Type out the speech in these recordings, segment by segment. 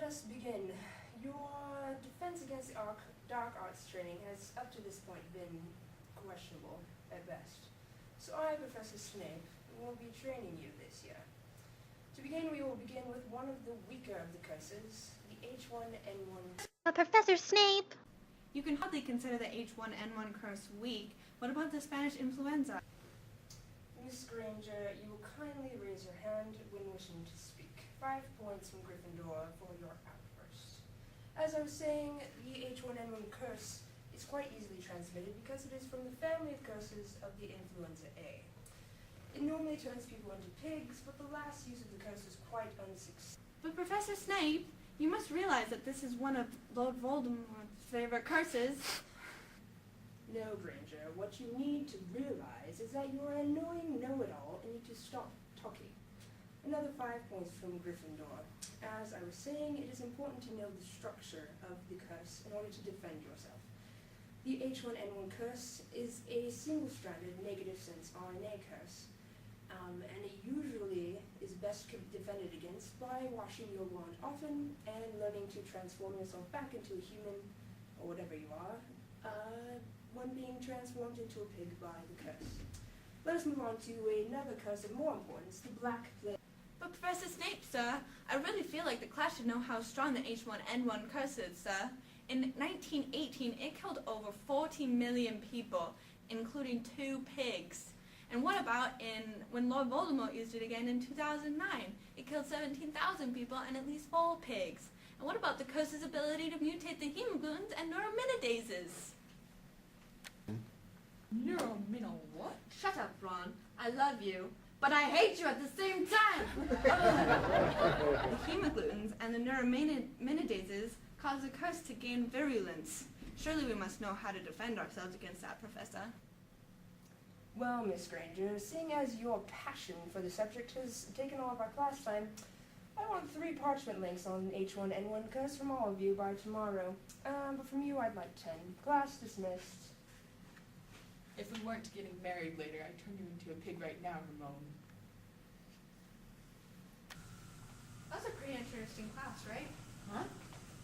us begin. Your defense against the dark arts training has up to this point been questionable at best. So I, Professor Snape, will be training you this year. To begin, we will begin with one of the weaker of the curses, the H1N1. Professor Snape! You can hardly consider the H1N1 curse weak. What about the Spanish influenza? Miss Granger, you will kindly raise your hand when wishing to speak. 5 points from Gryffindor for your outburst. As I was saying, the H1N1 curse is quite easily transmitted because it is from the family of curses of the influenza A. It normally turns people into pigs, but the last use of the curse was quite unsuccessful. But Professor Snape, you must realize that this is one of Lord Voldemort's favorite curses. No, Granger, what you need to realize is that you are an annoying know-it-all and need to stop talking. Another 5 points from Gryffindor. As I was saying, it is important to know the structure of the curse in order to defend yourself. The H1N1 curse is a single-stranded negative sense RNA curse, and it usually is best defended against by washing your wand often and learning to transform yourself back into a human, or whatever you are, when being transformed into a pig by the curse. Let us move on to another curse of more importance, the Black Plague. But Professor Snape, sir, I really feel like the class should know how strong the H1N1 curse is, sir. In 1918, it killed over 40 million people, including 2 pigs. And what about when Lord Voldemort used it again in 2009? It killed 17,000 people and at least 4 pigs. And what about the curse's ability to mutate the hemoglobins and neuraminidases? Neurominal what? Shut up, Ron. I love you, but I hate you at the same time! The hemoglobins and the neuraminidases cause the curse to gain virulence. Surely we must know how to defend ourselves against that, Professor. Well, Miss Granger, seeing as your passion for the subject has taken all of our class time, I want 3 parchment links on H1N1 curse from all of you by tomorrow. But from you, I'd like 10. Class dismissed. If we weren't getting married later, I'd turn you into a pig right now, Ramon. That's a pretty interesting class, right? Huh?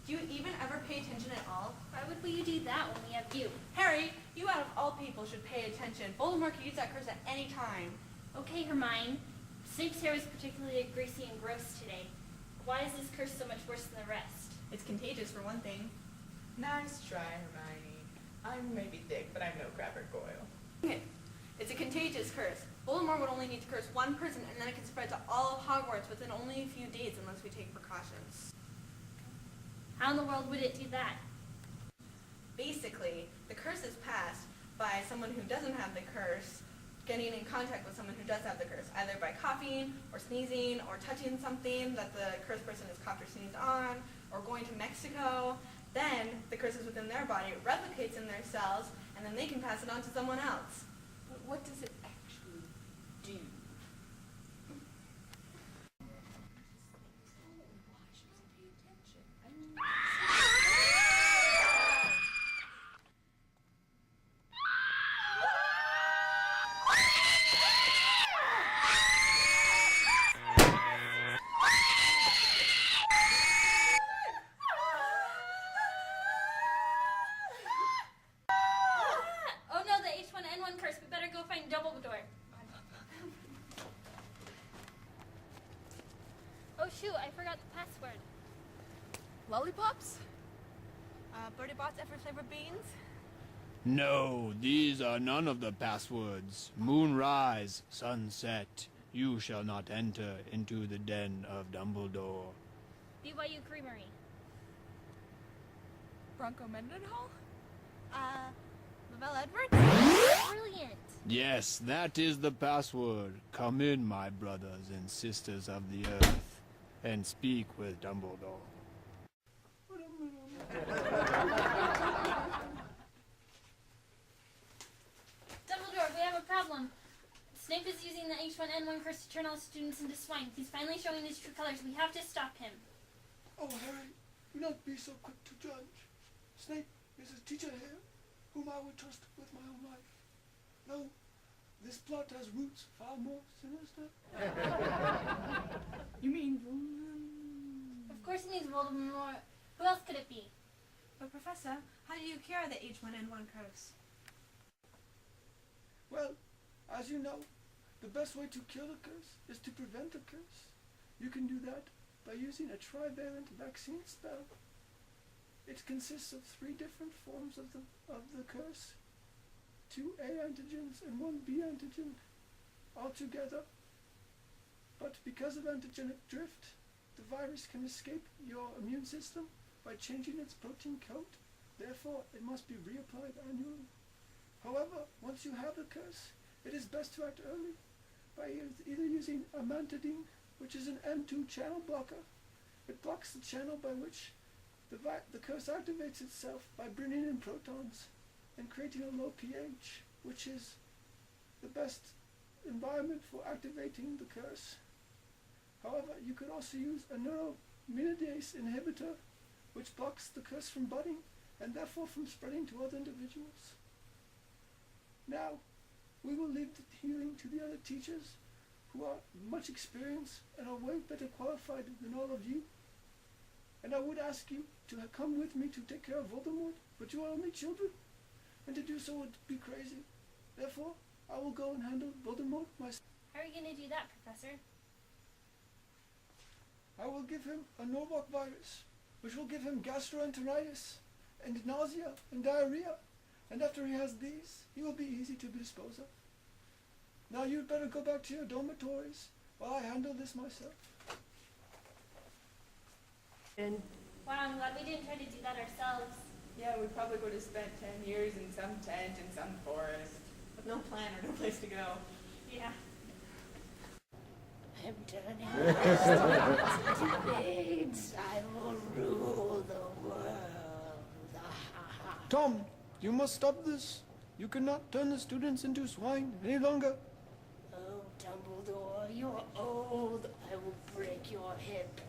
Do you even ever pay attention at all? Why would we do that when we have you? Harry, you out of all people should pay attention. Voldemort could use that curse at any time. Okay, Hermione. Snape's hair was particularly greasy and gross today. Why is this curse so much worse than the rest? It's contagious for one thing. Nice try, Hermione. I'm maybe thick, but I'm no Crabber Goyle. It's a contagious curse. Voldemort would only need to curse one person, and then it can spread to all of Hogwarts within only a few days unless we take precautions. How in the world would it do that? Basically, the curse is passed by someone who doesn't have the curse getting in contact with someone who does have the curse, either by coughing or sneezing or touching something that the cursed person has coughed or sneezed on, or going to Mexico. Then the curse is within their body, it replicates in their cells, and then they can pass it on to someone else. But what does it actually do? Oh no, the H1N1 curse. We better go find Dumbledore. Oh shoot, I forgot the password. Lollipops? Birdie Bots ever flavored beans? No, these are none of the passwords. Moonrise, sunset. You shall not enter into the den of Dumbledore. BYU Creamery. Bronco Mendenhall? Lavelle Edwards? Brilliant. Yes, that is the password. Come in, my brothers and sisters of the earth, and speak with Dumbledore. Dumbledore, we have a problem. Snape is using the H1N1 curse to turn all students into swine. He's finally showing his true colors. We have to stop him. Oh, Harry, do not be so quick to judge. Snape is a teacher here, whom I would trust with my own life. No, this plot has roots far more sinister. You mean... Of course he needs Please, Voldemort. Who else could it be? But Professor, how do you cure the H1N1 curse? Well, as you know, the best way to kill the curse is to prevent the curse. You can do that by using a trivalent vaccine spell. It consists of 3 different forms of the curse, 2 A antigens and 1 B antigen altogether. But because of antigenic drift, the virus can escape your immune system by changing its protein coat. Therefore, it must be reapplied annually. However, once you have the curse, it is best to act early by either using amantadine, which is an M2 channel blocker. It blocks the channel by which the curse activates itself by bringing in protons and creating a low pH, which is the best environment for activating the curse. However, you could also use a neuraminidase inhibitor, which blocks the curse from budding and therefore from spreading to other individuals. Now, we will leave the healing to the other teachers who are much experienced and are way better qualified than all of you. And I would ask you to come with me to take care of Voldemort, but you are only children, and to do so would be crazy. Therefore, I will go and handle Voldemort myself. How are you going to do that, Professor? I will give him a Norwalk virus, which will give him gastroenteritis, and nausea, and diarrhea. And after he has these, he will be easy to dispose of. Now you'd better go back to your dormitories while I handle this myself. And Wow, I'm glad we didn't try to do that ourselves. Yeah, we probably would have spent 10 years in some tent in some forest with no plan or no place to go. Yeah. I'm turning Blades. I will rule the world. Tom, you must stop this. You cannot turn the students into swine any longer. Oh, Dumbledore, you're old. I will break your hip.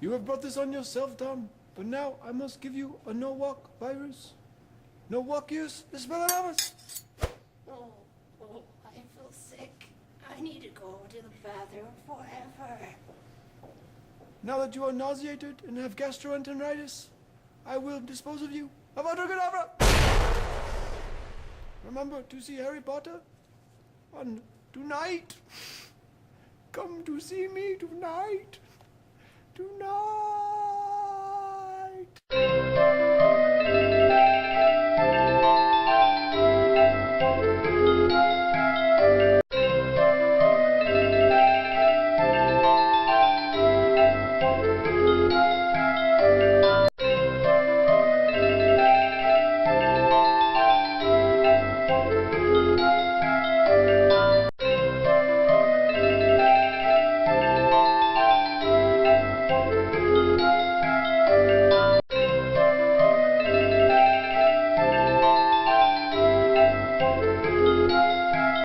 You have brought this on yourself, Tom. But now I must give you a Norwalk virus. Norwalkius Expelliarmus. Oh, I feel sick. I need to go to the bathroom forever. Now that you are nauseated and have gastroenteritis, I will dispose of you. Avada Kedavra! Remember to see Harry Potter on tonight. Come to see me tonight.